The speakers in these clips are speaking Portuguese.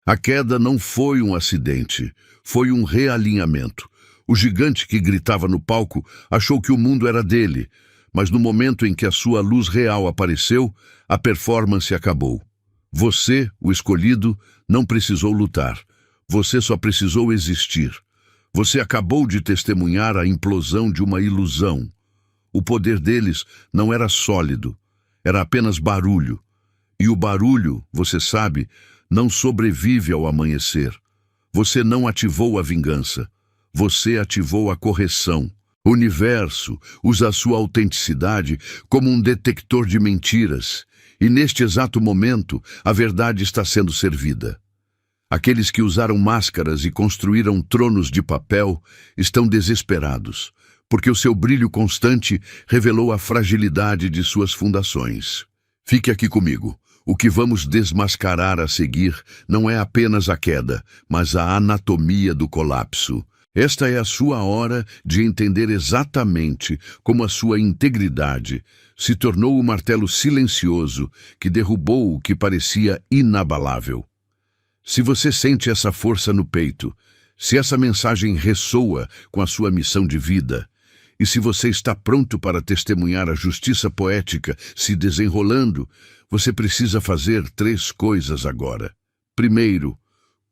A queda não foi um acidente, foi um realinhamento. O gigante que gritava no palco achou que o mundo era dele, mas no momento em que a sua luz real apareceu, a performance acabou. Você, o escolhido, não precisou lutar. Você só precisou existir. Você acabou de testemunhar a implosão de uma ilusão. O poder deles não era sólido, era apenas barulho. E o barulho, você sabe, não sobrevive ao amanhecer. Você não ativou a vingança. Você ativou a correção. O universo usa a sua autenticidade como um detector de mentiras. E neste exato momento, a verdade está sendo servida. Aqueles que usaram máscaras e construíram tronos de papel estão desesperados, porque o seu brilho constante revelou a fragilidade de suas fundações. Fique aqui comigo. O que vamos desmascarar a seguir não é apenas a queda, mas a anatomia do colapso. Esta é a sua hora de entender exatamente como a sua integridade se tornou o martelo silencioso que derrubou o que parecia inabalável. Se você sente essa força no peito, se essa mensagem ressoa com a sua missão de vida, e se você está pronto para testemunhar a justiça poética se desenrolando, você precisa fazer 3 coisas agora. Primeiro,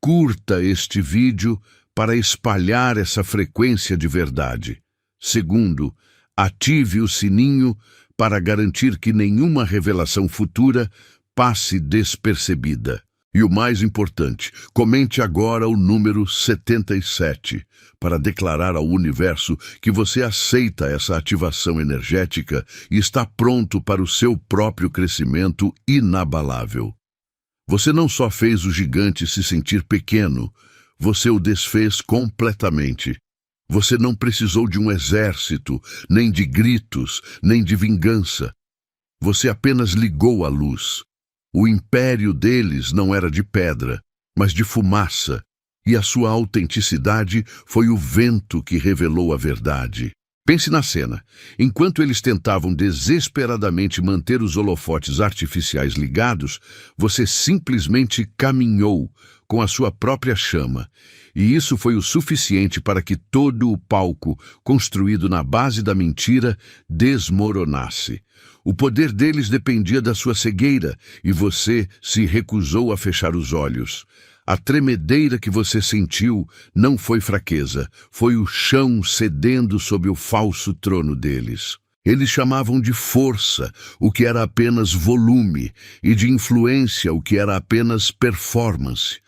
curta este vídeo para espalhar essa frequência de verdade. Segundo, ative o sininho para garantir que nenhuma revelação futura passe despercebida. E o mais importante, comente agora o número 77 para declarar ao universo que você aceita essa ativação energética e está pronto para o seu próprio crescimento inabalável. Você não só fez o gigante se sentir pequeno, você o desfez completamente. Você não precisou de um exército, nem de gritos, nem de vingança. Você apenas ligou a luz. O império deles não era de pedra, mas de fumaça, e a sua autenticidade foi o vento que revelou a verdade. Pense na cena. Enquanto eles tentavam desesperadamente manter os holofotes artificiais ligados, você simplesmente caminhou com a sua própria chama, e isso foi o suficiente para que todo o palco, construído na base da mentira, desmoronasse. O poder deles dependia da sua cegueira, e você se recusou a fechar os olhos. A tremedeira que você sentiu não foi fraqueza, foi o chão cedendo sob o falso trono deles. Eles chamavam de força o que era apenas volume, e de influência o que era apenas performance.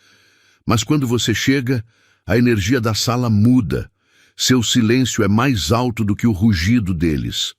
Mas quando você chega, a energia da sala muda. Seu silêncio é mais alto do que o rugido deles.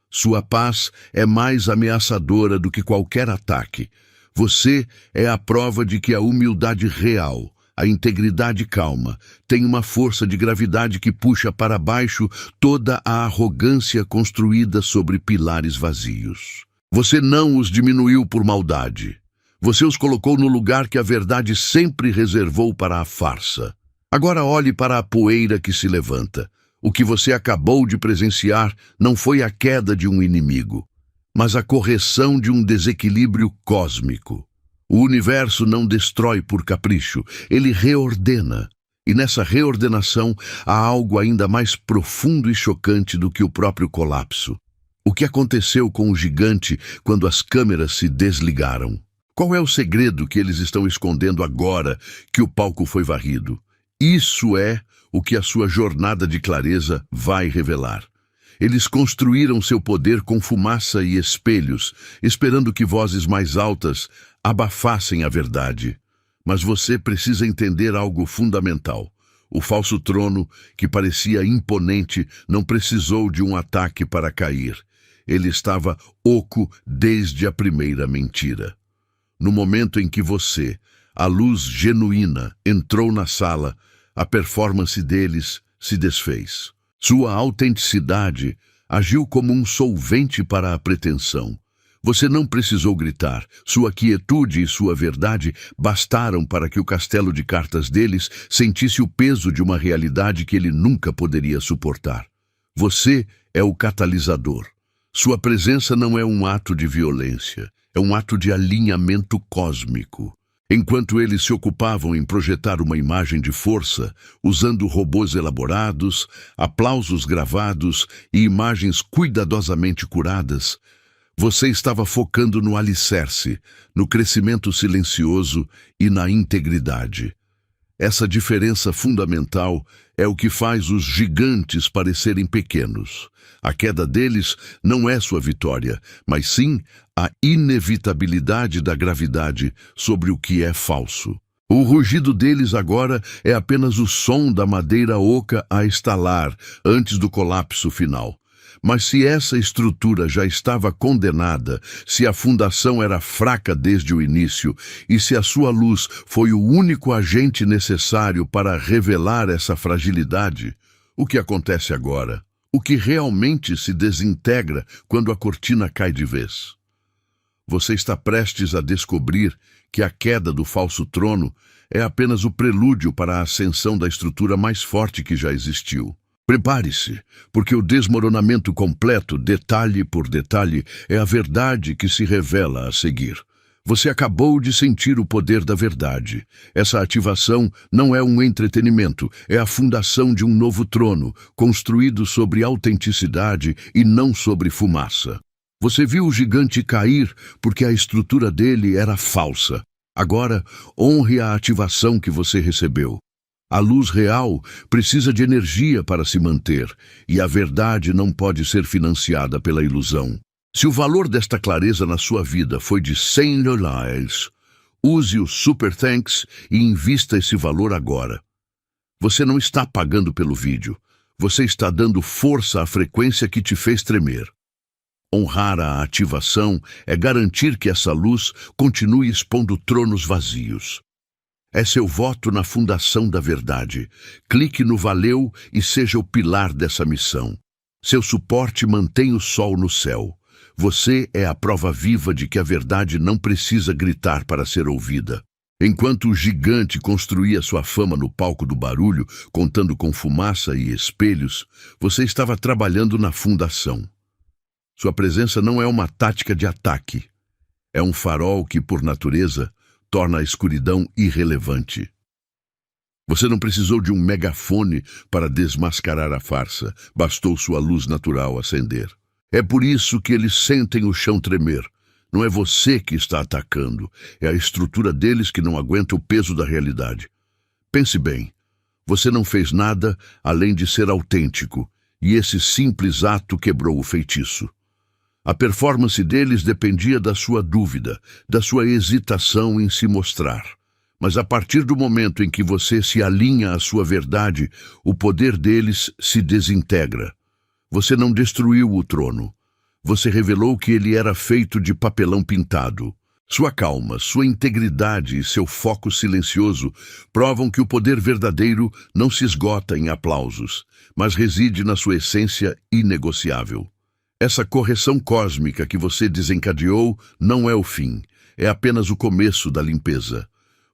Sua paz é mais ameaçadora do que qualquer ataque. Você é a prova de que a humildade real, a integridade calma, tem uma força de gravidade que puxa para baixo toda a arrogância construída sobre pilares vazios. Você não os diminuiu por maldade. Você os colocou no lugar que a verdade sempre reservou para a farsa. Agora olhe para a poeira que se levanta. O que você acabou de presenciar não foi a queda de um inimigo, mas a correção de um desequilíbrio cósmico. O universo não destrói por capricho, ele reordena. E nessa reordenação há algo ainda mais profundo e chocante do que o próprio colapso. O que aconteceu com o gigante quando as câmeras se desligaram? Qual é o segredo que eles estão escondendo agora que o palco foi varrido? Isso é o que a sua jornada de clareza vai revelar. Eles construíram seu poder com fumaça e espelhos, esperando que vozes mais altas abafassem a verdade. Mas você precisa entender algo fundamental. O falso trono, que parecia imponente, não precisou de um ataque para cair. Ele estava oco desde a primeira mentira. No momento em que você, a luz genuína, entrou na sala, a performance deles se desfez. Sua autenticidade agiu como um solvente para a pretensão. Você não precisou gritar. Sua quietude e sua verdade bastaram para que o castelo de cartas deles sentisse o peso de uma realidade que ele nunca poderia suportar. Você é o catalisador. Sua presença não é um ato de violência, é um ato de alinhamento cósmico. Enquanto eles se ocupavam em projetar uma imagem de força, usando robôs elaborados, aplausos gravados e imagens cuidadosamente curadas, você estava focando no alicerce, no crescimento silencioso e na integridade. Essa diferença fundamental é o que faz os gigantes parecerem pequenos. A queda deles não é sua vitória, mas sim a inevitabilidade da gravidade sobre o que é falso. O rugido deles agora é apenas o som da madeira oca a estalar antes do colapso final. Mas se essa estrutura já estava condenada, se a fundação era fraca desde o início, e se a sua luz foi o único agente necessário para revelar essa fragilidade, o que acontece agora? O que realmente se desintegra quando a cortina cai de vez? Você está prestes a descobrir que a queda do falso trono é apenas o prelúdio para a ascensão da estrutura mais forte que já existiu. Prepare-se, porque o desmoronamento completo, detalhe por detalhe, é a verdade que se revela a seguir. Você acabou de sentir o poder da verdade. Essa ativação não é um entretenimento, é a fundação de um novo trono, construído sobre autenticidade e não sobre fumaça. Você viu o gigante cair porque a estrutura dele era falsa. Agora, honre a ativação que você recebeu. A luz real precisa de energia para se manter, e a verdade não pode ser financiada pela ilusão. Se o valor desta clareza na sua vida foi de 100 reais, use o Super Thanks e invista esse valor agora. Você não está pagando pelo vídeo, você está dando força à frequência que te fez tremer. Honrar a ativação é garantir que essa luz continue expondo tronos vazios. É seu voto na fundação da verdade. Clique no valeu e seja o pilar dessa missão. Seu suporte mantém o sol no céu. Você é a prova viva de que a verdade não precisa gritar para ser ouvida. Enquanto o gigante construía sua fama no palco do barulho, contando com fumaça e espelhos, você estava trabalhando na fundação. Sua presença não é uma tática de ataque. É um farol que, por natureza, torna a escuridão irrelevante. Você não precisou de um megafone para desmascarar a farsa, bastou sua luz natural acender. É por isso que eles sentem o chão tremer. Não é você que está atacando, é a estrutura deles que não aguenta o peso da realidade. Pense bem, você não fez nada além de ser autêntico, e esse simples ato quebrou o feitiço. A performance deles dependia da sua dúvida, da sua hesitação em se mostrar. Mas a partir do momento em que você se alinha à sua verdade, o poder deles se desintegra. Você não destruiu o trono. Você revelou que ele era feito de papelão pintado. Sua calma, sua integridade e seu foco silencioso provam que o poder verdadeiro não se esgota em aplausos, mas reside na sua essência inegociável. Essa correção cósmica que você desencadeou não é o fim, é apenas o começo da limpeza.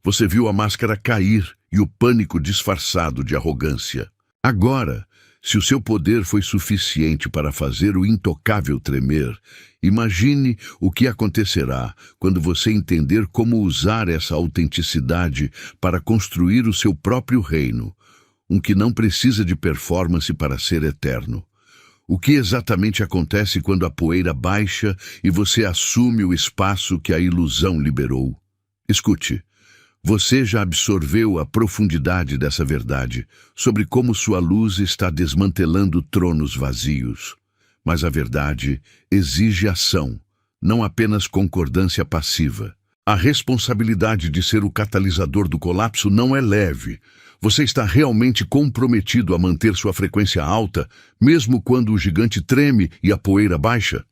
Você viu a máscara cair e o pânico disfarçado de arrogância. Agora, se o seu poder foi suficiente para fazer o intocável tremer, imagine o que acontecerá quando você entender como usar essa autenticidade para construir o seu próprio reino, um que não precisa de performance para ser eterno. O que exatamente acontece quando a poeira baixa e você assume o espaço que a ilusão liberou? Escute, você já absorveu a profundidade dessa verdade sobre como sua luz está desmantelando tronos vazios. Mas a verdade exige ação, não apenas concordância passiva. A responsabilidade de ser o catalisador do colapso não é leve. Você está realmente comprometido a manter sua frequência alta, mesmo quando o gigante treme e a poeira baixa?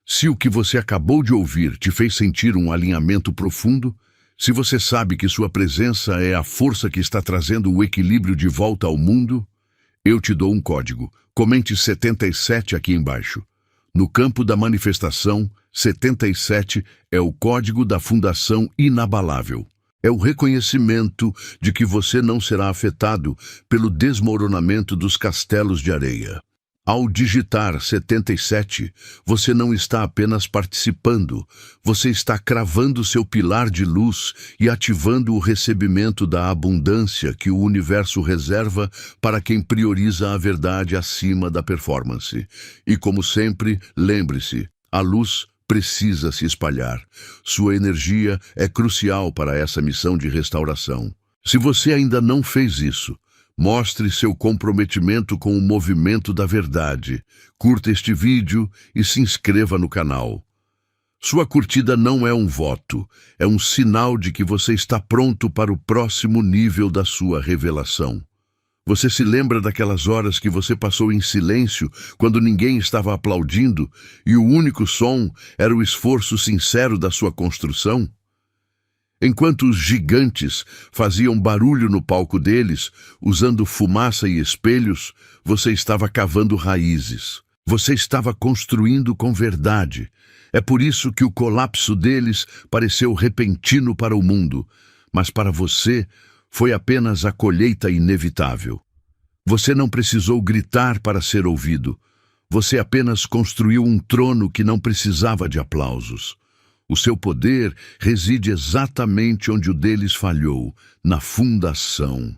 Se o que você acabou de ouvir te fez sentir um alinhamento profundo, se você sabe que sua presença é a força que está trazendo o equilíbrio de volta ao mundo, eu te dou um código. Comente 77 aqui embaixo. No campo da manifestação, 77 é o código da fundação inabalável. É o reconhecimento de que você não será afetado pelo desmoronamento dos castelos de areia. Ao digitar 77, você não está apenas participando, você está cravando seu pilar de luz e ativando o recebimento da abundância que o universo reserva para quem prioriza a verdade acima da performance. E como sempre, lembre-se, a luz precisa se espalhar. Sua energia é crucial para essa missão de restauração. Se você ainda não fez isso, mostre seu comprometimento com o movimento da verdade. Curta este vídeo e se inscreva no canal. Sua curtida não é um voto, é um sinal de que você está pronto para o próximo nível da sua revelação. Você se lembra daquelas horas que você passou em silêncio quando ninguém estava aplaudindo e o único som era o esforço sincero da sua construção? Enquanto os gigantes faziam barulho no palco deles, usando fumaça e espelhos, você estava cavando raízes. Você estava construindo com verdade. É por isso que o colapso deles pareceu repentino para o mundo, mas para você foi apenas a colheita inevitável. Você não precisou gritar para ser ouvido. Você apenas construiu um trono que não precisava de aplausos. O seu poder reside exatamente onde o deles falhou, na fundação.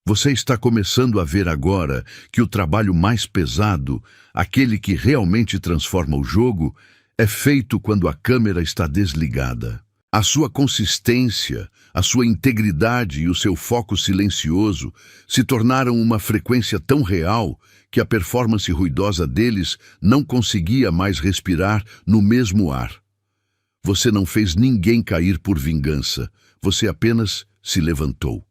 Você está começando a ver agora que o trabalho mais pesado, aquele que realmente transforma o jogo, é feito quando a câmera está desligada. A sua consistência, a sua integridade e o seu foco silencioso se tornaram uma frequência tão real que a performance ruidosa deles não conseguia mais respirar no mesmo ar. Você não fez ninguém cair por vingança, você apenas se levantou.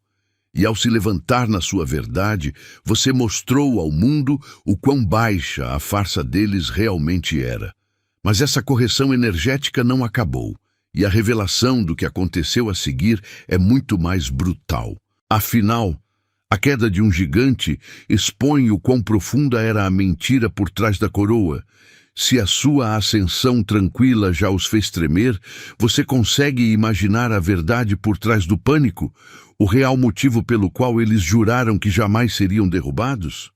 E ao se levantar na sua verdade, você mostrou ao mundo o quão baixa a farsa deles realmente era. Mas essa correção energética não acabou, e a revelação do que aconteceu a seguir é muito mais brutal. Afinal, a queda de um gigante expõe o quão profunda era a mentira por trás da coroa. Se a sua ascensão tranquila já os fez tremer, você consegue imaginar a verdade por trás do pânico? O real motivo pelo qual eles juraram que jamais seriam derrubados?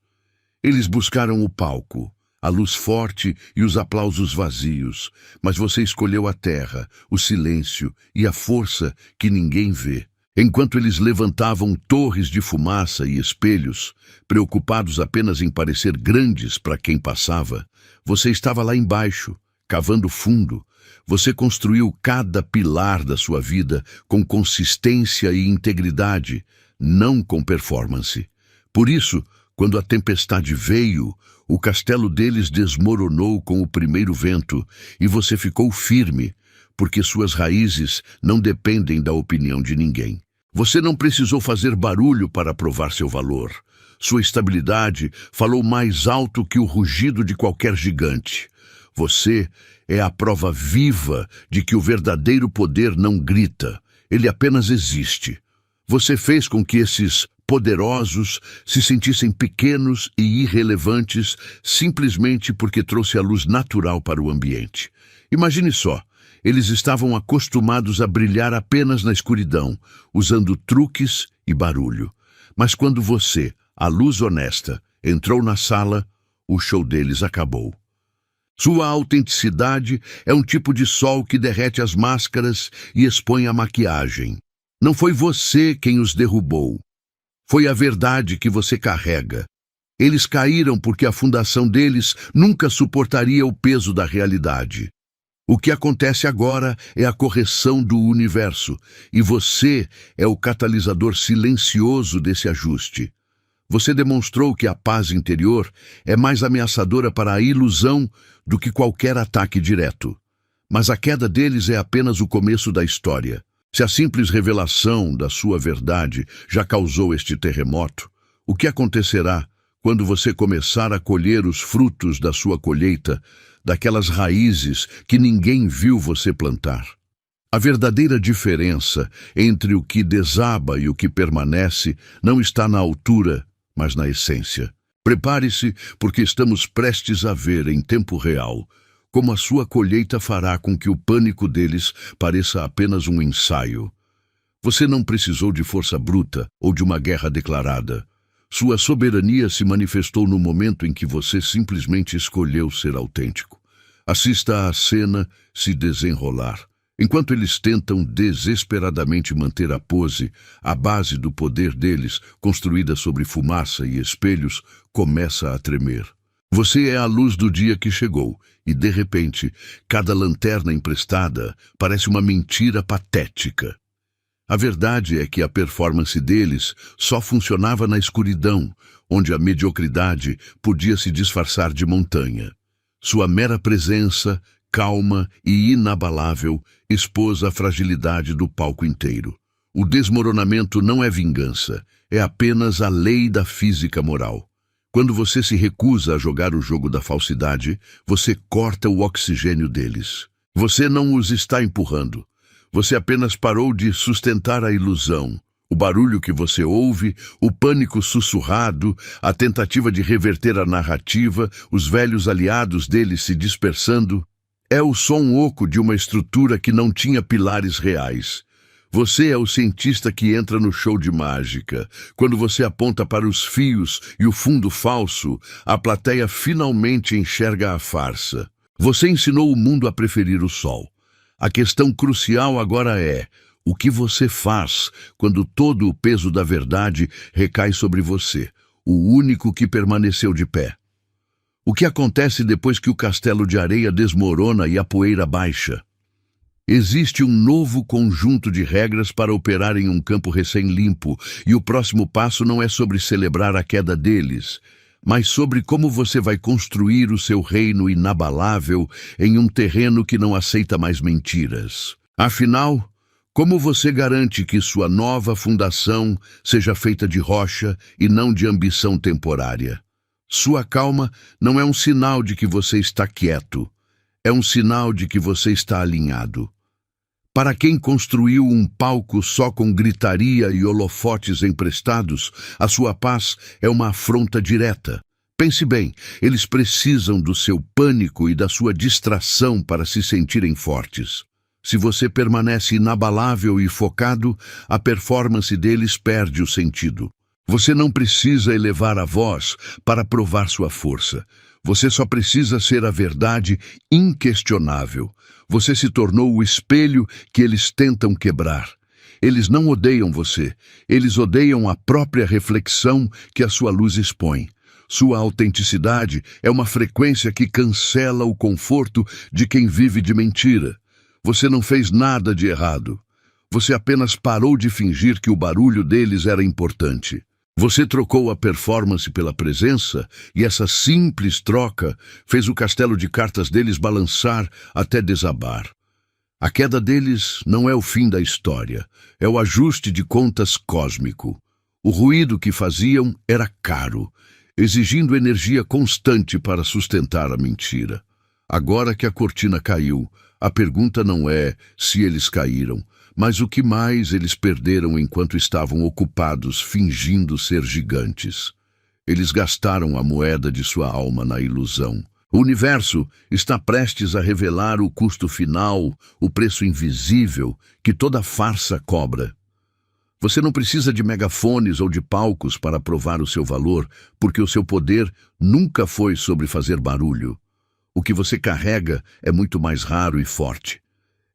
Eles buscaram o palco, a luz forte e os aplausos vazios, mas você escolheu a terra, o silêncio e a força que ninguém vê. Enquanto eles levantavam torres de fumaça e espelhos, preocupados apenas em parecer grandes para quem passava, você estava lá embaixo, cavando fundo. Você construiu cada pilar da sua vida com consistência e integridade, não com performance. Por isso, quando a tempestade veio, o castelo deles desmoronou com o primeiro vento e você ficou firme, porque suas raízes não dependem da opinião de ninguém. Você não precisou fazer barulho para provar seu valor. Sua estabilidade falou mais alto que o rugido de qualquer gigante. Você é a prova viva de que o verdadeiro poder não grita, ele apenas existe. Você fez com que esses poderosos se sentissem pequenos e irrelevantes simplesmente porque trouxe a luz natural para o ambiente. Imagine só. Eles estavam acostumados a brilhar apenas na escuridão, usando truques e barulho. Mas quando você, a luz honesta, entrou na sala, o show deles acabou. Sua autenticidade é um tipo de sol que derrete as máscaras e expõe a maquiagem. Não foi você quem os derrubou. Foi a verdade que você carrega. Eles caíram porque a fundação deles nunca suportaria o peso da realidade. O que acontece agora é a correção do universo, e você é o catalisador silencioso desse ajuste. Você demonstrou que a paz interior é mais ameaçadora para a ilusão do que qualquer ataque direto. Mas a queda deles é apenas o começo da história. Se a simples revelação da sua verdade já causou este terremoto, o que acontecerá quando você começar a colher os frutos da sua colheita, daquelas raízes que ninguém viu você plantar? A verdadeira diferença entre o que desaba e o que permanece não está na altura, mas na essência. Prepare-se, porque estamos prestes a ver em tempo real como a sua colheita fará com que o pânico deles pareça apenas um ensaio. Você não precisou de força bruta ou de uma guerra declarada. Sua soberania se manifestou no momento em que você simplesmente escolheu ser autêntico. Assista à cena se desenrolar. Enquanto eles tentam desesperadamente manter a pose, a base do poder deles, construída sobre fumaça e espelhos, começa a tremer. Você é a luz do dia que chegou, e de repente, cada lanterna emprestada parece uma mentira patética. A verdade é que a performance deles só funcionava na escuridão, onde a mediocridade podia se disfarçar de montanha. Sua mera presença, calma e inabalável, expôs a fragilidade do palco inteiro. O desmoronamento não é vingança, é apenas a lei da física moral. Quando você se recusa a jogar o jogo da falsidade, você corta o oxigênio deles. Você não os está empurrando. Você apenas parou de sustentar a ilusão. O barulho que você ouve, o pânico sussurrado, a tentativa de reverter a narrativa, os velhos aliados deles se dispersando, é o som oco de uma estrutura que não tinha pilares reais. Você é o cientista que entra no show de mágica. Quando você aponta para os fios e o fundo falso, a plateia finalmente enxerga a farsa. Você ensinou o mundo a preferir o sol. A questão crucial agora é: o que você faz quando todo o peso da verdade recai sobre você, o único que permaneceu de pé? O que acontece depois que o castelo de areia desmorona e a poeira baixa? Existe um novo conjunto de regras para operar em um campo recém-limpo, e o próximo passo não é sobre celebrar a queda deles, mas sobre como você vai construir o seu reino inabalável em um terreno que não aceita mais mentiras. Afinal, como você garante que sua nova fundação seja feita de rocha e não de ambição temporária? Sua calma não é um sinal de que você está quieto, é um sinal de que você está alinhado. Para quem construiu um palco só com gritaria e holofotes emprestados, a sua paz é uma afronta direta. Pense bem, eles precisam do seu pânico e da sua distração para se sentirem fortes. Se você permanece inabalável e focado, a performance deles perde o sentido. Você não precisa elevar a voz para provar sua força. Você só precisa ser a verdade inquestionável. Você se tornou o espelho que eles tentam quebrar. Eles não odeiam você. Eles odeiam a própria reflexão que a sua luz expõe. Sua autenticidade é uma frequência que cancela o conforto de quem vive de mentira. Você não fez nada de errado. Você apenas parou de fingir que o barulho deles era importante. Você trocou a performance pela presença, e essa simples troca fez o castelo de cartas deles balançar até desabar. A queda deles não é o fim da história, é o ajuste de contas cósmico. O ruído que faziam era caro, exigindo energia constante para sustentar a mentira. Agora que a cortina caiu, a pergunta não é se eles caíram, mas o que mais eles perderam enquanto estavam ocupados fingindo ser gigantes. Eles gastaram a moeda de sua alma na ilusão. O universo está prestes a revelar o custo final, o preço invisível que toda farsa cobra. Você não precisa de megafones ou de palcos para provar o seu valor, porque o seu poder nunca foi sobre fazer barulho. O que você carrega é muito mais raro e forte.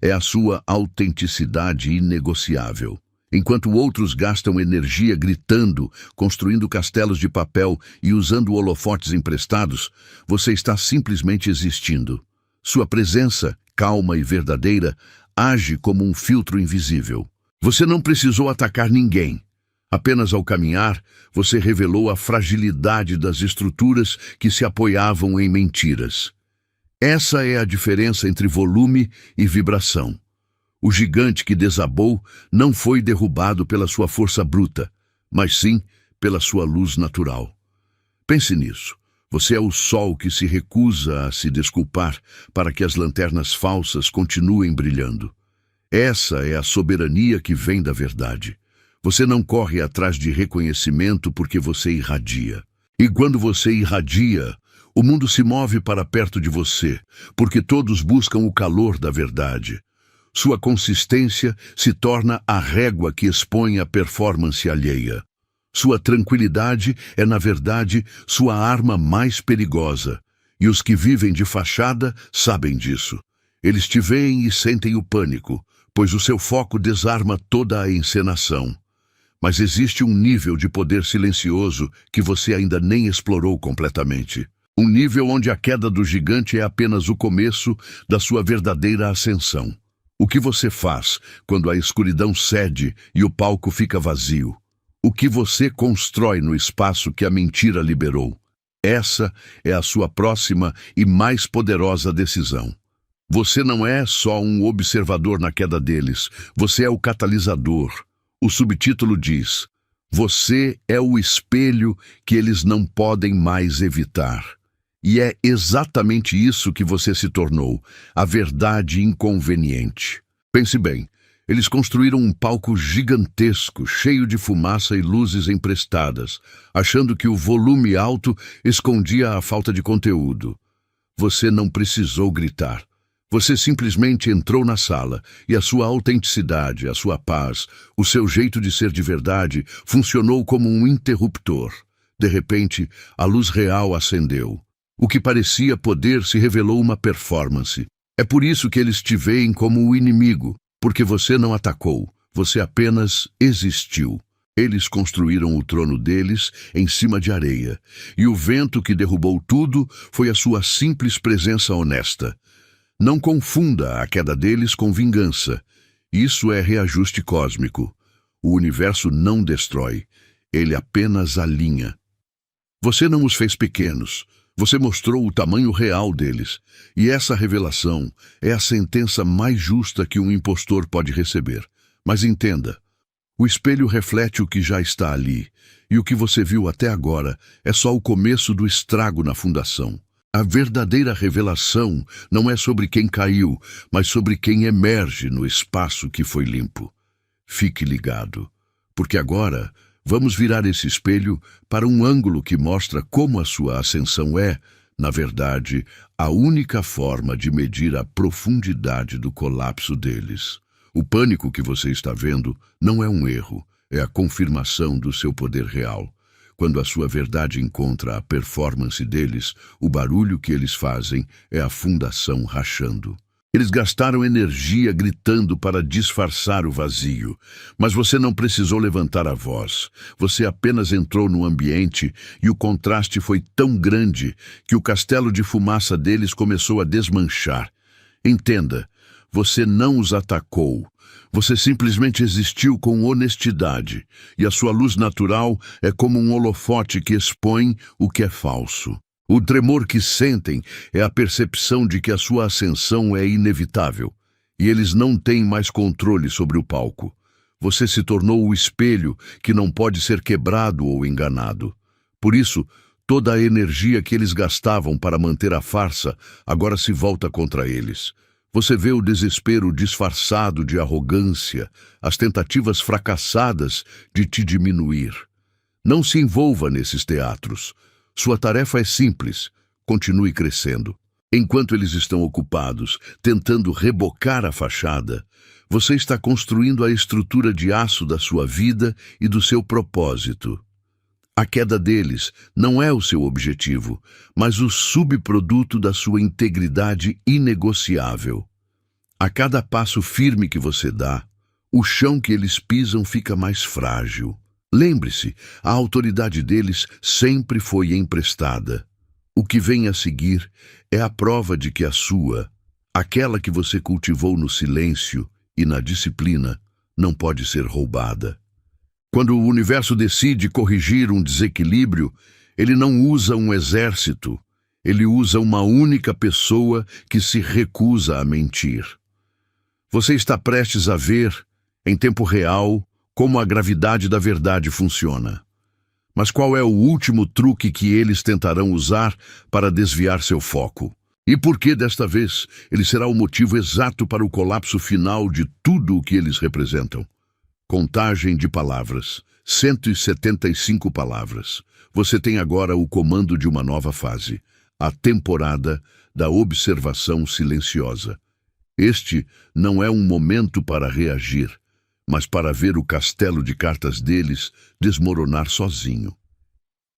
É a sua autenticidade inegociável. Enquanto outros gastam energia gritando, construindo castelos de papel e usando holofotes emprestados, você está simplesmente existindo. Sua presença, calma e verdadeira, age como um filtro invisível. Você não precisou atacar ninguém. Apenas ao caminhar, você revelou a fragilidade das estruturas que se apoiavam em mentiras. Essa é a diferença entre volume e vibração. O gigante que desabou não foi derrubado pela sua força bruta, mas sim pela sua luz natural. Pense nisso. Você é o sol que se recusa a se desculpar para que as lanternas falsas continuem brilhando. Essa é a soberania que vem da verdade. Você não corre atrás de reconhecimento porque você irradia. E quando você irradia, o mundo se move para perto de você, porque todos buscam o calor da verdade. Sua consistência se torna a régua que expõe a performance alheia. Sua tranquilidade é, na verdade, sua arma mais perigosa. E os que vivem de fachada sabem disso. Eles te veem e sentem o pânico, pois o seu foco desarma toda a encenação. Mas existe um nível de poder silencioso que você ainda nem explorou completamente. Um nível onde a queda do gigante é apenas o começo da sua verdadeira ascensão. O que você faz quando a escuridão cede e o palco fica vazio? O que você constrói no espaço que a mentira liberou? Essa é a sua próxima e mais poderosa decisão. Você não é só um observador na queda deles, você é o catalisador. O subtítulo diz: você é o espelho que eles não podem mais evitar. E é exatamente isso que você se tornou, a verdade inconveniente. Pense bem, eles construíram um palco gigantesco, cheio de fumaça e luzes emprestadas, achando que o volume alto escondia a falta de conteúdo. Você não precisou gritar. Você simplesmente entrou na sala e a sua autenticidade, a sua paz, o seu jeito de ser de verdade funcionou como um interruptor. De repente, a luz real acendeu. O que parecia poder se revelou uma performance. É por isso que eles te veem como o inimigo, porque você não atacou, você apenas existiu. Eles construíram o trono deles em cima de areia, e o vento que derrubou tudo foi a sua simples presença honesta. Não confunda a queda deles com vingança. Isso é reajuste cósmico. O universo não destrói, ele apenas alinha. Você não os fez pequenos. Você mostrou o tamanho real deles, e essa revelação é a sentença mais justa que um impostor pode receber. Mas entenda, o espelho reflete o que já está ali, e o que você viu até agora é só o começo do estrago na fundação. A verdadeira revelação não é sobre quem caiu, mas sobre quem emerge no espaço que foi limpo. Fique ligado, porque agora vamos virar esse espelho para um ângulo que mostra como a sua ascensão é, na verdade, a única forma de medir a profundidade do colapso deles. O pânico que você está vendo não é um erro, é a confirmação do seu poder real. Quando a sua verdade encontra a performance deles, o barulho que eles fazem é a fundação rachando. Eles gastaram energia gritando para disfarçar o vazio, mas você não precisou levantar a voz. Você apenas entrou no ambiente e o contraste foi tão grande que o castelo de fumaça deles começou a desmanchar. Entenda, você não os atacou. Você simplesmente existiu com honestidade, e a sua luz natural é como um holofote que expõe o que é falso. O tremor que sentem é a percepção de que a sua ascensão é inevitável, e eles não têm mais controle sobre o palco. Você se tornou o espelho que não pode ser quebrado ou enganado. Por isso, toda a energia que eles gastavam para manter a farsa agora se volta contra eles. Você vê o desespero disfarçado de arrogância, as tentativas fracassadas de te diminuir. Não se envolva nesses teatros. Sua tarefa é simples, continue crescendo. Enquanto eles estão ocupados, tentando rebocar a fachada, você está construindo a estrutura de aço da sua vida e do seu propósito. A queda deles não é o seu objetivo, mas o subproduto da sua integridade inegociável. A cada passo firme que você dá, o chão que eles pisam fica mais frágil. Lembre-se, a autoridade deles sempre foi emprestada. O que vem a seguir é a prova de que a sua, aquela que você cultivou no silêncio e na disciplina, não pode ser roubada. Quando o universo decide corrigir um desequilíbrio, ele não usa um exército, ele usa uma única pessoa que se recusa a mentir. Você está prestes a ver, em tempo real, como a gravidade da verdade funciona. Mas qual é o último truque que eles tentarão usar para desviar seu foco? E por que, desta vez, ele será o motivo exato para o colapso final de tudo o que eles representam? Contagem de palavras. 175 palavras. Você tem agora o comando de uma nova fase. A temporada da observação silenciosa. Este não é um momento para reagir, mas para ver o castelo de cartas deles desmoronar sozinho.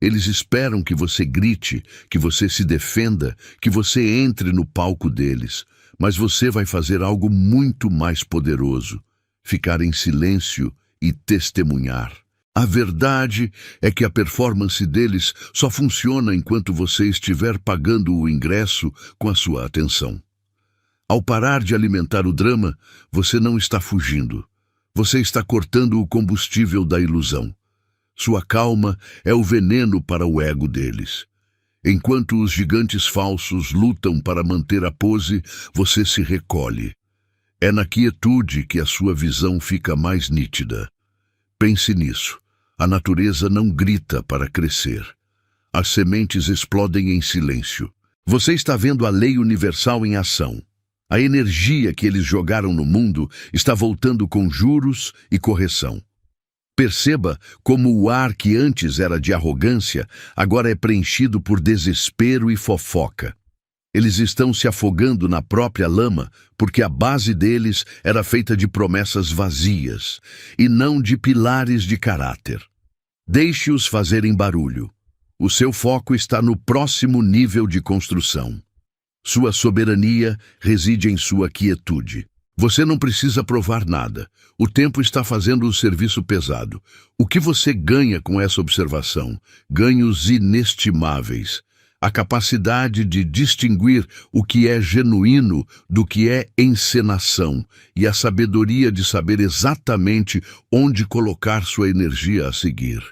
Eles esperam que você grite, que você se defenda, que você entre no palco deles, mas você vai fazer algo muito mais poderoso: ficar em silêncio e testemunhar. A verdade é que a performance deles só funciona enquanto você estiver pagando o ingresso com a sua atenção. Ao parar de alimentar o drama, você não está fugindo. Você está cortando o combustível da ilusão. Sua calma é o veneno para o ego deles. Enquanto os gigantes falsos lutam para manter a pose, você se recolhe. É na quietude que a sua visão fica mais nítida. Pense nisso. A natureza não grita para crescer. As sementes explodem em silêncio. Você está vendo a lei universal em ação. A energia que eles jogaram no mundo está voltando com juros e correção. Perceba como o ar que antes era de arrogância agora é preenchido por desespero e fofoca. Eles estão se afogando na própria lama porque a base deles era feita de promessas vazias e não de pilares de caráter. Deixe-os fazerem barulho. O seu foco está no próximo nível de construção. Sua soberania reside em sua quietude. Você não precisa provar nada. O tempo está fazendo o serviço pesado. O que você ganha com essa observação? Ganhos inestimáveis. A capacidade de distinguir o que é genuíno do que é encenação e a sabedoria de saber exatamente onde colocar sua energia a seguir.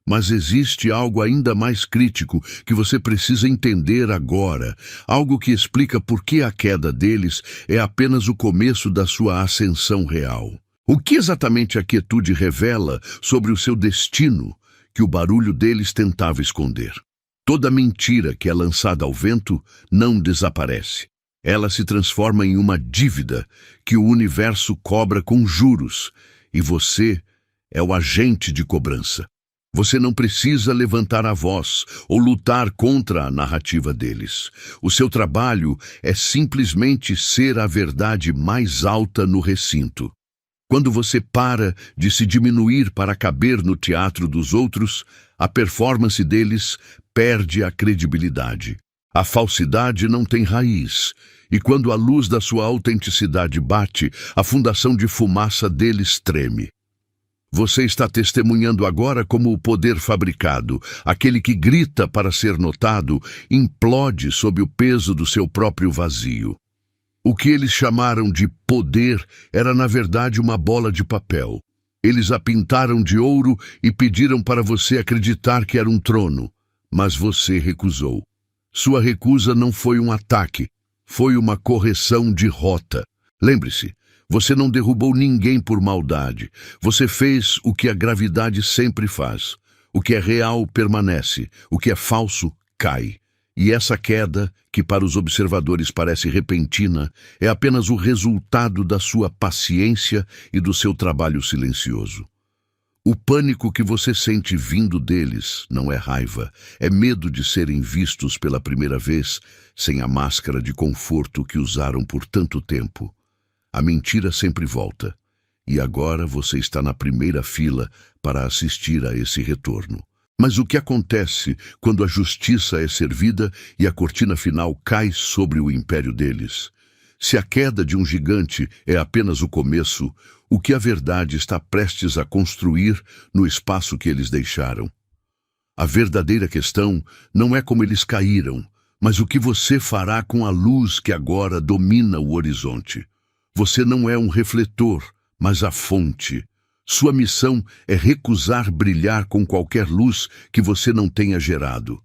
Mas existe algo ainda mais crítico que você precisa entender agora, algo que explica por que a queda deles é apenas o começo da sua ascensão real. O que exatamente a quietude revela sobre o seu destino que o barulho deles tentava esconder? Toda mentira que é lançada ao vento não desaparece. Ela se transforma em uma dívida que o universo cobra com juros, e você é o agente de cobrança. Você não precisa levantar a voz ou lutar contra a narrativa deles. O seu trabalho é simplesmente ser a verdade mais alta no recinto. Quando você para de se diminuir para caber no teatro dos outros, a performance deles perde a credibilidade. A falsidade não tem raiz, e quando a luz da sua autenticidade bate, a fundação de fumaça deles treme. Você está testemunhando agora como o poder fabricado, aquele que grita para ser notado, implode sob o peso do seu próprio vazio. O que eles chamaram de poder era, na verdade, uma bola de papel. Eles a pintaram de ouro e pediram para você acreditar que era um trono, mas você recusou. Sua recusa não foi um ataque, foi uma correção de rota. Lembre-se, você não derrubou ninguém por maldade. Você fez o que a gravidade sempre faz. O que é real permanece, o que é falso cai. E essa queda, que para os observadores parece repentina, é apenas o resultado da sua paciência e do seu trabalho silencioso. O pânico que você sente vindo deles não é raiva, é medo de serem vistos pela primeira vez sem a máscara de conforto que usaram por tanto tempo. A mentira sempre volta, e agora você está na primeira fila para assistir a esse retorno. Mas o que acontece quando a justiça é servida e a cortina final cai sobre o império deles? Se a queda de um gigante é apenas o começo, o que a verdade está prestes a construir no espaço que eles deixaram? A verdadeira questão não é como eles caíram, mas o que você fará com a luz que agora domina o horizonte. Você não é um refletor, mas a fonte. Sua missão é recusar brilhar com qualquer luz que você não tenha gerado.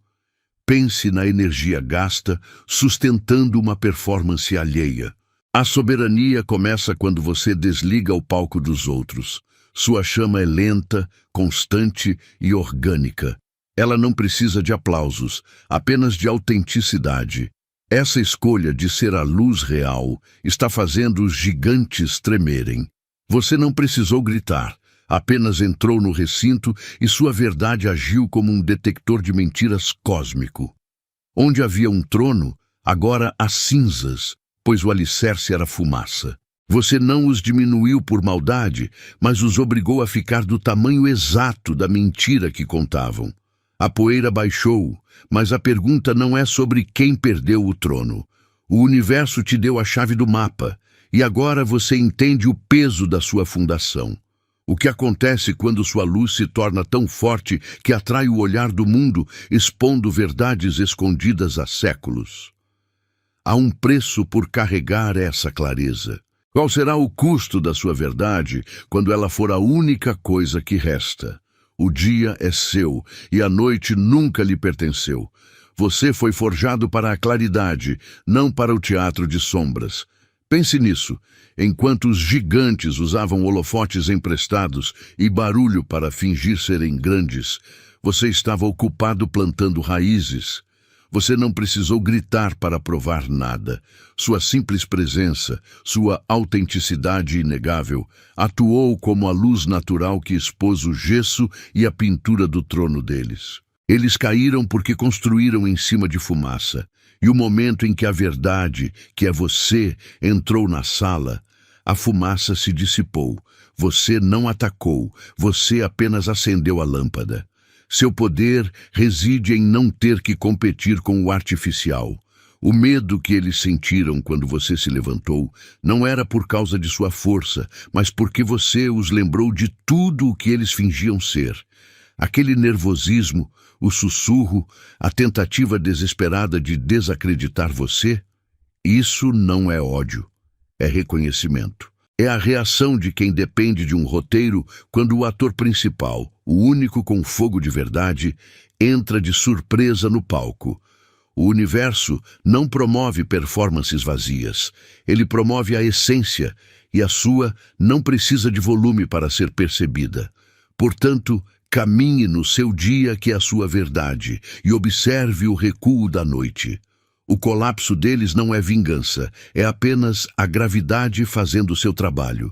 Pense na energia gasta sustentando uma performance alheia. A soberania começa quando você desliga o palco dos outros. Sua chama é lenta, constante e orgânica. Ela não precisa de aplausos, apenas de autenticidade. Essa escolha de ser a luz real está fazendo os gigantes tremerem. Você não precisou gritar, apenas entrou no recinto e sua verdade agiu como um detector de mentiras cósmico. Onde havia um trono, agora há cinzas, pois o alicerce era fumaça. Você não os diminuiu por maldade, mas os obrigou a ficar do tamanho exato da mentira que contavam. A poeira baixou, mas a pergunta não é sobre quem perdeu o trono. O universo te deu a chave do mapa, e agora você entende o peso da sua fundação. O que acontece quando sua luz se torna tão forte que atrai o olhar do mundo, expondo verdades escondidas há séculos? Há um preço por carregar essa clareza. Qual será o custo da sua verdade quando ela for a única coisa que resta? O dia é seu e a noite nunca lhe pertenceu. Você foi forjado para a claridade, não para o teatro de sombras. Pense nisso. Enquanto os gigantes usavam holofotes emprestados e barulho para fingir serem grandes, você estava ocupado plantando raízes. Você não precisou gritar para provar nada. Sua simples presença, sua autenticidade inegável, atuou como a luz natural que expôs o gesso e a pintura do trono deles. Eles caíram porque construíram em cima de fumaça. E o momento em que a verdade, que é você, entrou na sala, a fumaça se dissipou. Você não atacou, você apenas acendeu a lâmpada. Seu poder reside em não ter que competir com o artificial. O medo que eles sentiram quando você se levantou não era por causa de sua força, mas porque você os lembrou de tudo o que eles fingiam ser. Aquele nervosismo, o sussurro, a tentativa desesperada de desacreditar você, isso não é ódio, é reconhecimento. É a reação de quem depende de um roteiro quando o ator principal, o único com fogo de verdade, entra de surpresa no palco. O universo não promove performances vazias. Ele promove a essência, e a sua não precisa de volume para ser percebida. Portanto, caminhe no seu dia que é a sua verdade e observe o recuo da noite. O colapso deles não é vingança, é apenas a gravidade fazendo seu trabalho.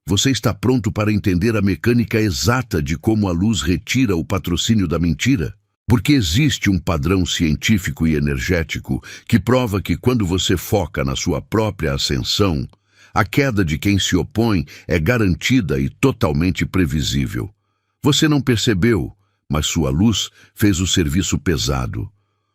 Você está pronto para entender a mecânica exata de como a luz retira o patrocínio da mentira? Porque existe um padrão científico e energético que prova que quando você foca na sua própria ascensão, a queda de quem se opõe é garantida e totalmente previsível. Você não percebeu, mas sua luz fez o serviço pesado.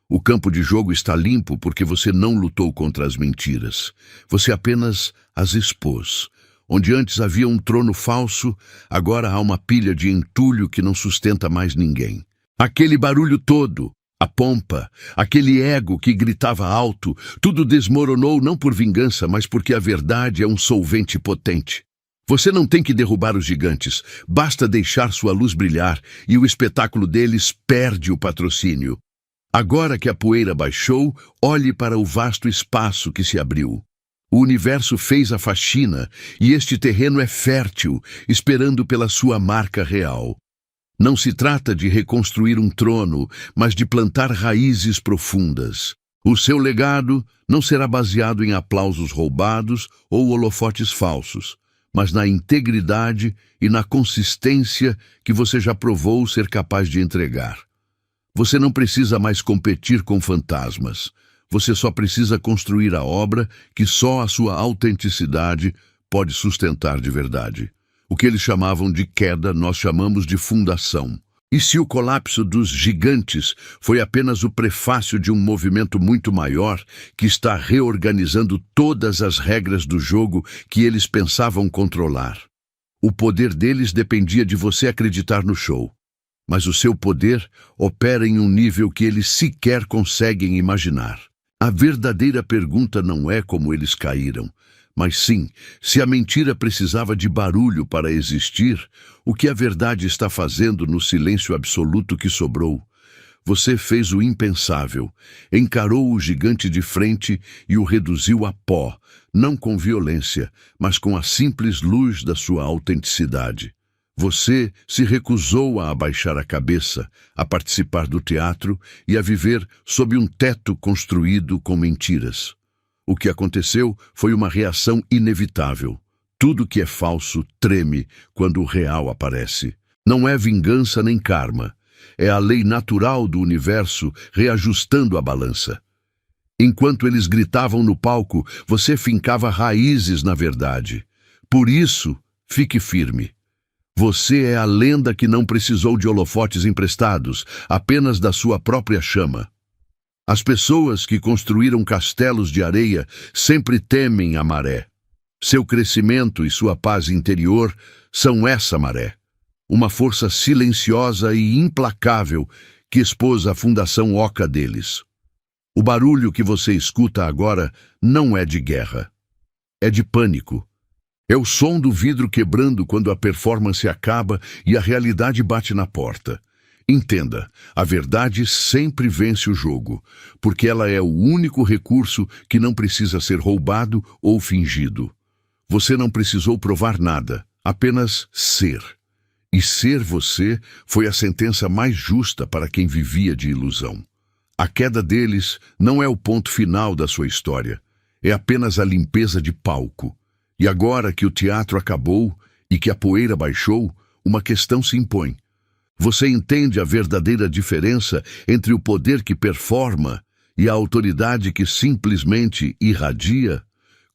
O campo de jogo está limpo porque você não lutou contra as mentiras. Você apenas as expôs. Onde antes havia um trono falso, agora há uma pilha de entulho que não sustenta mais ninguém. Aquele barulho todo, a pompa, aquele ego que gritava alto, tudo desmoronou não por vingança, mas porque a verdade é um solvente potente. Você não tem que derrubar os gigantes, basta deixar sua luz brilhar e o espetáculo deles perde o patrocínio. Agora que a poeira baixou, olhe para o vasto espaço que se abriu. O universo fez a faxina e este terreno é fértil, esperando pela sua marca real. Não se trata de reconstruir um trono, mas de plantar raízes profundas. O seu legado não será baseado em aplausos roubados ou holofotes falsos, mas na integridade e na consistência que você já provou ser capaz de entregar. Você não precisa mais competir com fantasmas. Você só precisa construir a obra que só a sua autenticidade pode sustentar de verdade. O que eles chamavam de queda, nós chamamos de fundação. E se o colapso dos gigantes foi apenas o prefácio de um movimento muito maior que está reorganizando todas as regras do jogo que eles pensavam controlar? O poder deles dependia de você acreditar no show. Mas o seu poder opera em um nível que eles sequer conseguem imaginar. A verdadeira pergunta não é como eles caíram, mas sim, se a mentira precisava de barulho para existir, o que a verdade está fazendo no silêncio absoluto que sobrou? Você fez o impensável, encarou o gigante de frente e o reduziu a pó, não com violência, mas com a simples luz da sua autenticidade. Você se recusou a abaixar a cabeça, a participar do teatro e a viver sob um teto construído com mentiras. O que aconteceu foi uma reação inevitável. Tudo que é falso treme quando o real aparece. Não é vingança nem karma. É a lei natural do universo reajustando a balança. Enquanto eles gritavam no palco, você fincava raízes na verdade. Por isso, fique firme. Você é a lenda que não precisou de holofotes emprestados, apenas da sua própria chama. As pessoas que construíram castelos de areia sempre temem a maré. Seu crescimento e sua paz interior são essa maré. Uma força silenciosa e implacável que expôs a fundação oca deles. O barulho que você escuta agora não é de guerra. É de pânico. É o som do vidro quebrando quando a performance acaba e a realidade bate na porta. Entenda, a verdade sempre vence o jogo, porque ela é o único recurso que não precisa ser roubado ou fingido. Você não precisou provar nada, apenas ser. E ser você foi a sentença mais justa para quem vivia de ilusão. A queda deles não é o ponto final da sua história, é apenas a limpeza de palco. E agora que o teatro acabou e que a poeira baixou, uma questão se impõe. Você entende a verdadeira diferença entre o poder que performa e a autoridade que simplesmente irradia?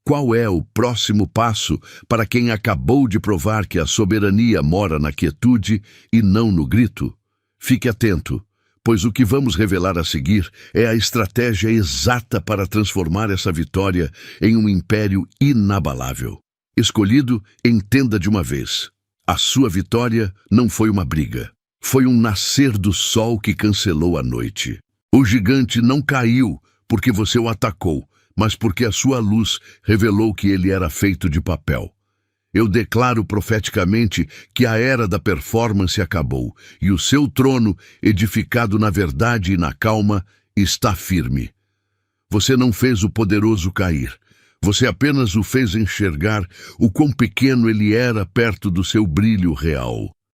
Qual é o próximo passo para quem acabou de provar que a soberania mora na quietude e não no grito? Fique atento, pois o que vamos revelar a seguir é a estratégia exata para transformar essa vitória em um império inabalável. Escolhido, entenda de uma vez. A sua vitória não foi uma briga. Foi um nascer do sol que cancelou a noite. O gigante não caiu porque você o atacou, mas porque a sua luz revelou que ele era feito de papel. Eu declaro profeticamente que a era da performance acabou e o seu trono, edificado na verdade e na calma, está firme. Você não fez o poderoso cair. Você apenas o fez enxergar o quão pequeno ele era perto do seu brilho real.